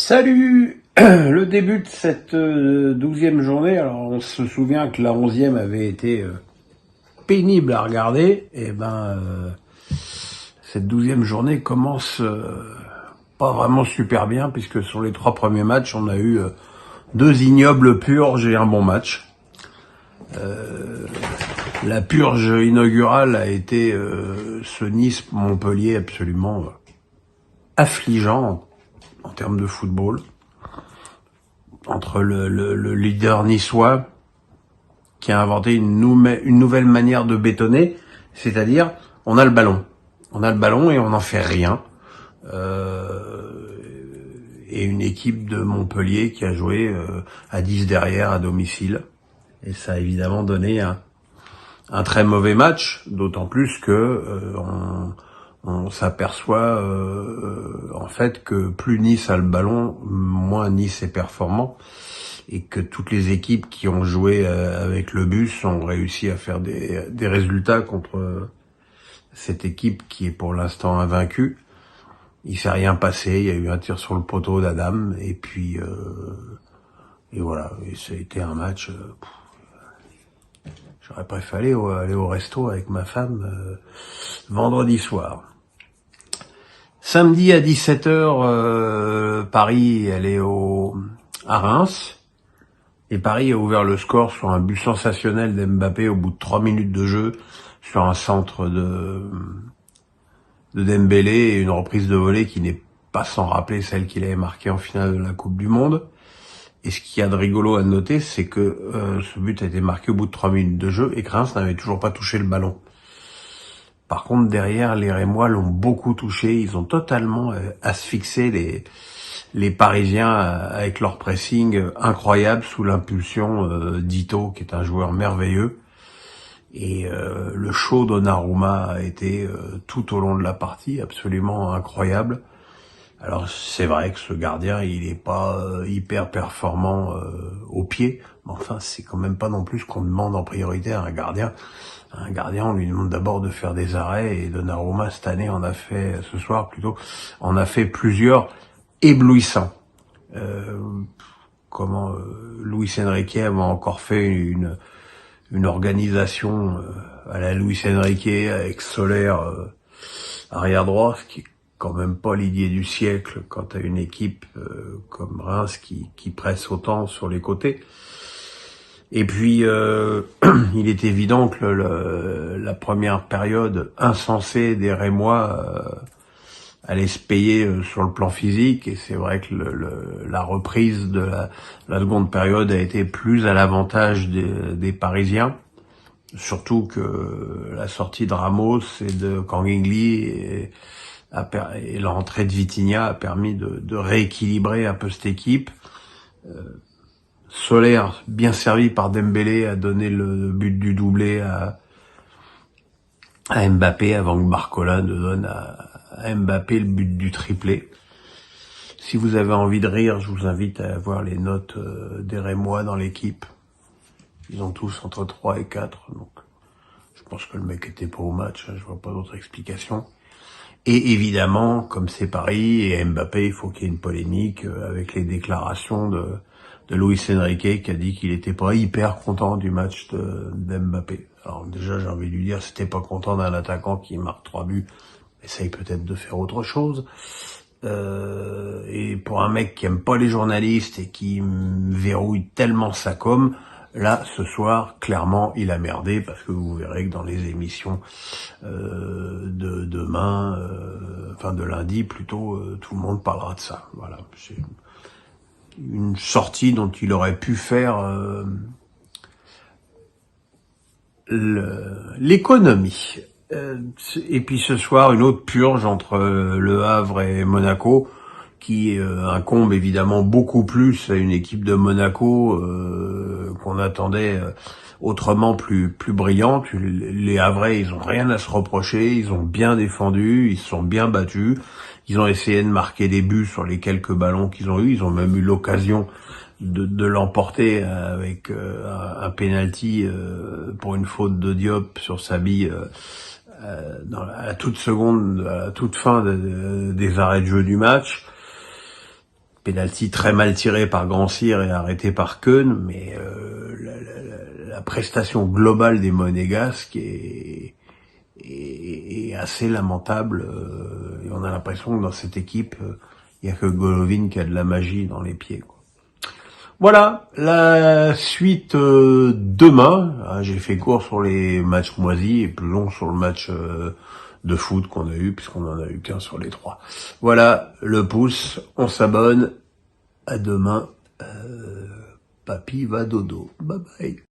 Salut. Le début de cette 12e journée, alors on se souvient que la 11e avait été pénible à regarder, et cette 12e journée commence pas vraiment super bien, puisque sur les 3 premiers matchs, on a eu 2 ignobles purges et un bon match. La purge inaugurale a été ce Nice-Montpellier absolument affligeant en termes de football, entre le leader niçois qui a inventé une nouvelle manière de bétonner, c'est-à-dire on a le ballon et on n'en fait rien, et une équipe de Montpellier qui a joué à 10 derrière à domicile, et ça a évidemment donné un très mauvais match, d'autant plus que on s'aperçoit en fait que plus Nice a le ballon, moins Nice est performant, et que toutes les équipes qui ont joué avec le bus ont réussi à faire des résultats contre cette équipe qui est pour l'instant invaincue. Il s'est rien passé, il y a eu un tir sur le poteau d'Adam, et puis et voilà, et ça a été un match. J'aurais préféré aller au resto avec ma femme vendredi soir. Samedi à 17h, Paris allait à Reims. Et Paris a ouvert le score sur un but sensationnel d'Mbappé au bout de 3 minutes de jeu, sur un centre de Dembélé et une reprise de volée qui n'est pas sans rappeler celle qu'il avait marquée en finale de la Coupe du Monde. Et ce qu'il y a de rigolo à noter, c'est que ce but a été marqué au bout de 3 minutes de jeu et que Reims n'avait toujours pas touché le ballon. Par contre, derrière, les Rémois l'ont beaucoup touché. Ils ont totalement asphyxié les Parisiens avec leur pressing incroyable sous l'impulsion d'Ito, qui est un joueur merveilleux. Et le show Donnarumma a été tout au long de la partie absolument incroyable. Alors c'est vrai que ce gardien, il est pas hyper performant au pied, mais enfin c'est quand même pas non plus ce qu'on demande en priorité à un gardien. Un gardien, on lui demande d'abord de faire des arrêts, et Donnarumma cette année ce soir plutôt, en a fait plusieurs éblouissants. Luis Enrique avait encore fait une organisation à la Luis Enrique avec Soler arrière droit, ce qui est quand même pas l'idée du siècle quand t'as une équipe comme Reims qui presse autant sur les côtés. Et puis il est évident que la première période insensée des Rémois allait se payer sur le plan physique, et c'est vrai que la reprise de la seconde période a été plus à l'avantage des Parisiens, surtout que la sortie de Ramos et de Kangingli et l'entrée de Vitinha a permis de rééquilibrer un peu cette équipe. Soler, bien servi par Dembélé, a donné le but du doublé à Mbappé, avant que Barcola ne donne à Mbappé le but du triplé. Si vous avez envie de rire, je vous invite à voir les notes des Rémois dans l'équipe. Ils ont tous entre 3 et 4, donc je pense que le mec était pas au match, je vois pas d'autre explication. Et évidemment, comme c'est Paris et Mbappé, il faut qu'il y ait une polémique avec les déclarations de Luis Enrique, qui a dit qu'il était pas hyper content du match d'Mbappé. Alors déjà, j'ai envie de lui dire, si t'es pas content d'un attaquant qui marque 3 buts, essaye peut-être de faire autre chose. Et pour un mec qui aime pas les journalistes et qui verrouille tellement sa com, là, ce soir, clairement, il a merdé, parce que vous verrez que dans les émissions de demain, de lundi plutôt, tout le monde parlera de ça. Voilà, c'est une sortie dont il aurait pu faire l'économie. Et puis ce soir, une autre purge entre Le Havre et Monaco, qui incombe évidemment beaucoup plus à une équipe de Monaco qu'on attendait autrement plus brillante. Les Havrais, ils ont rien à se reprocher, ils ont bien défendu, ils se sont bien battus, ils ont essayé de marquer des buts sur les quelques ballons qu'ils ont eu, ils ont même eu l'occasion de l'emporter avec un penalty pour une faute de Diop sur Sabi à la toute fin des arrêts de jeu du match. Penalty très mal tiré par Grand Cyr et arrêté par Keun, mais la prestation globale des Monégasques est assez lamentable. Et on a l'impression que dans cette équipe, il y a que Golovin qui a de la magie dans les pieds, quoi. Voilà, la suite demain. J'ai fait court sur les matchs moisis et plus long sur le match de foot qu'on a eu, puisqu'on en a eu qu'un sur les 3. Voilà, le pouce, on s'abonne. À demain. Papy va dodo. Bye bye.